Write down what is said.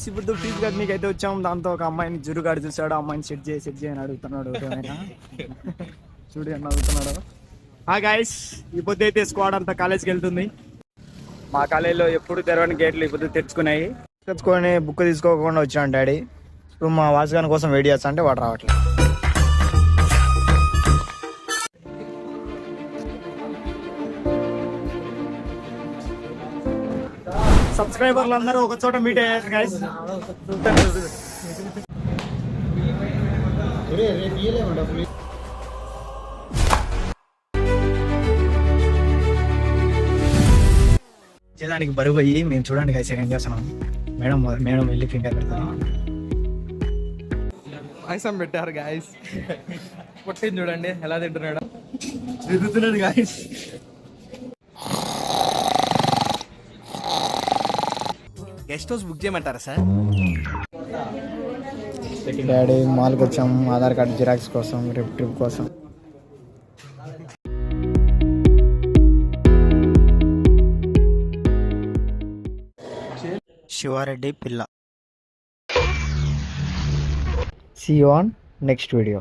ఇప్పుడు ఫీజు కట్టనీకి అయితే వచ్చాము. దాంతో ఒక అమ్మాయిని జురుగాడు చూసాడు, అమ్మాయిని సెట్ చేయి అని అడుగుతున్నాడు. చూడు అని అడుగుతున్నాడు. గాయస్ ఈ పొద్దు అయితే స్క్వాడ్ అంతా కాలేజ్కి వెళ్తుంది. మా కాలేజీలో ఎప్పుడు తెరవని గేట్లు ఈ పొద్దు తెచ్చుకొని బుక్ తీసుకోకుండా వచ్చాను డాడీ. ఇప్పుడు మా వాసగాని కోసం వెయిట్ చేస్తా అంటే వాడు రావట్లేదు. సబ్స్క్రైబర్లు అందరూ ఒక చోట మీట్ అయ్యారు గైస్. చేయడానికి బరువు అయ్యి మేము చూడండి గైస్ ఏం చేస్తున్నాం. మేడం వెళ్ళి ఫింగర్ పెడతాను. ఐసం పెట్టారు గాయస్. పొట్టిని చూడండి ఎలా తింటున్నాడు. తిరుగుతున్నాడు గాయస్. గెస్ట్ హౌస్ బుక్ చేయమంటారా సార్? డాడీ మాల్కి వచ్చాము ఆధార్ కార్డు జిరాక్స్ కోసం, ట్రిప్ కోసం. శివారెడ్డి పిల్ల. See you on next video.